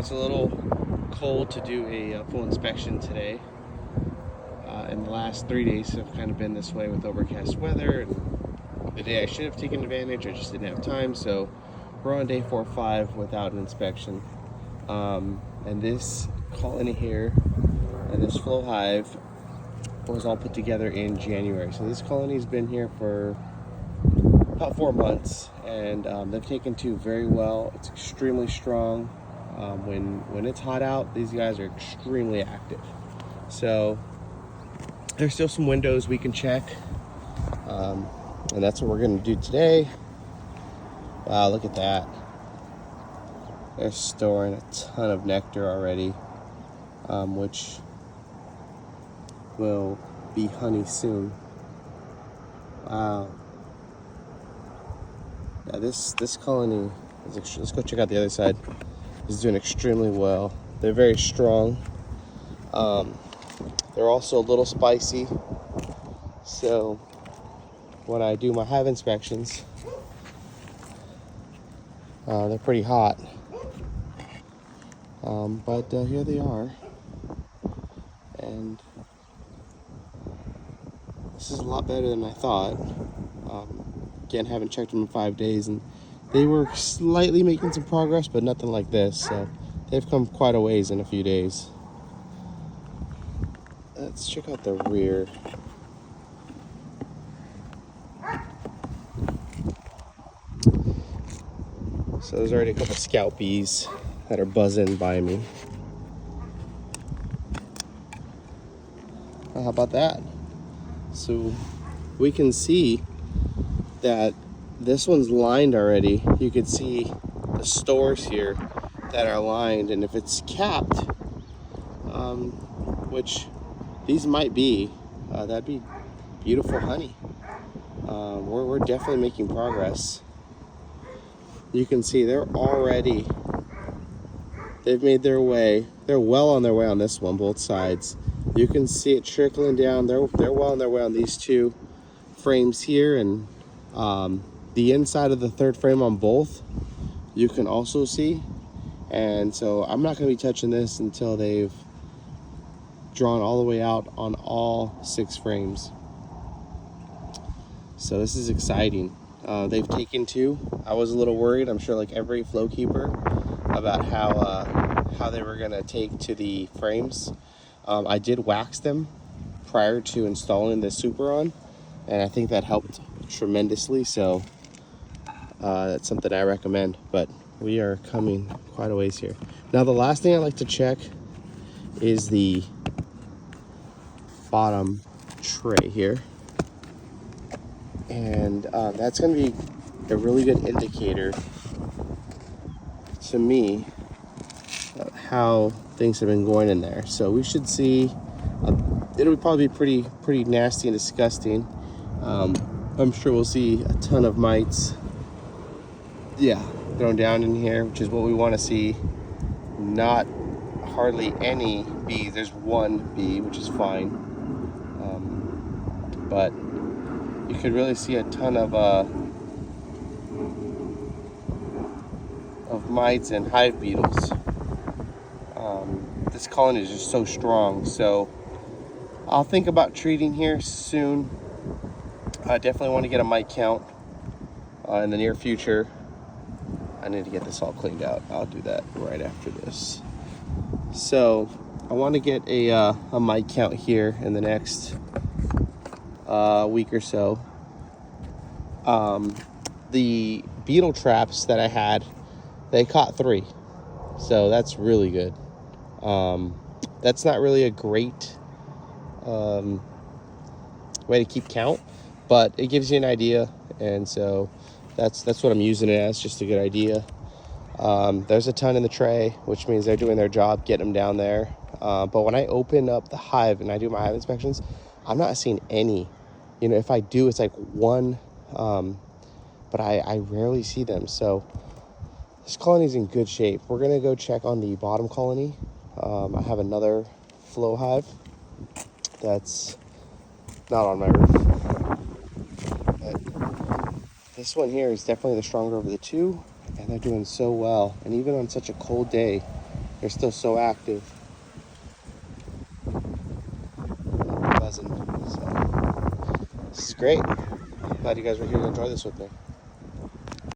It's a little cold to do a full inspection today. And the last 3 days have kind of been this way with overcast weather. And the day I should have taken advantage, I just didn't have time. So we're on day 4 or 5 without an inspection. And this colony here and this Flow Hive was all put together in January. So this colony's been here for about 4 months, and they've taken to very well. It's extremely strong. When it's hot out, these guys are extremely active. So there's still some windows we can check, and that's what we're going to do today. Wow, look at that. They're storing a ton of nectar already, which will be honey soon. Wow. Yeah, this colony is let's go check out the other side. Is doing extremely well. They're very strong. They're also a little spicy. So when I do my hive inspections, they're pretty hot. But here they are. And this is a lot better than I thought. Again, haven't checked them in 5 days, and they were slightly making some progress, but nothing like this. So they've come quite a ways in a few days. Let's check out the rear. So there's already a couple scout bees that are buzzing by me. How about that? So we can see that this one's lined already. You can see the stores here that are lined, and if it's capped, which these might be, that'd be beautiful honey. We're definitely making progress. You can see they've made their way. They're well on their way on this one, both sides. You can see it trickling down. They're well on their way on these 2 frames here, and the inside of the 3rd frame on both you can also see. And so I'm not going to be touching this until they've drawn all the way out on all 6 frames. So this is exciting. They've taken 2. I was a little worried, I'm sure like every flow keeper, about how they were going to take to the frames. I did wax them prior to installing the super on, and I think that helped tremendously. So that's something I recommend. But we are coming quite a ways here. Now the last thing I like to check is the bottom tray here, and that's going to be a really good indicator to me of how things have been going in there. So we should see it'll probably be pretty nasty and disgusting. I'm sure we'll see a ton of mites, thrown down in here, which is what we want to see. Not hardly any bees. There's 1 bee, which is fine, but you could really see a ton of mites and hive beetles. This colony is just so strong. So I'll think about treating here soon. I definitely want to get a mite count in the near future. I need to get this all cleaned out. I'll do that right after this. So I want to get a mite count here in the next week or so. The beetle traps that I had, they caught 3. So that's really good. That's not really a great way to keep count, but it gives you an idea, and so that's what I'm using it as, just a good idea. There's a ton in the tray, which means they're doing their job, getting them down there. But when I open up the hive and I do my hive inspections, I'm not seeing any. If I do, it's like 1, but I rarely see them. So this colony's in good shape. We're gonna go check on the bottom colony. I have another Flow Hive that's not on my roof, but this one here is definitely the stronger of the 2, and they're doing so well. And even on such a cold day, They're still so active. Buzzing. So, this is great. Glad you guys were here to enjoy this with me.